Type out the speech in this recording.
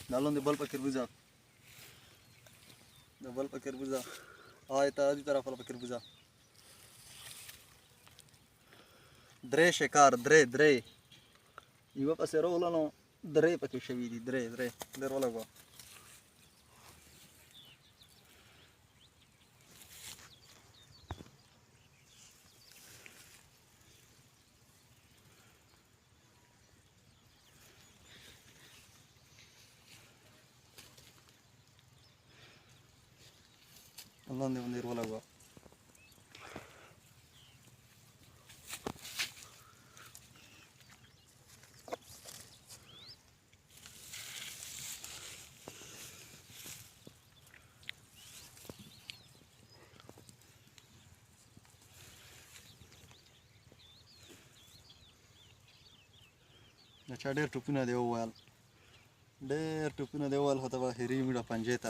Nalon de bal pakir buza. De bal pakir buza. Ayta adi taraf bal pakir buza. Dre shekar, dre. Iwa pasero ulano dre pakir shavidi, dre. Der wala go. Allah ne der wala go. Nah, ډېر ټوپونه دی وویل ډېر ټوپونه دی وویل خو ته به هېري مړه پنجې ته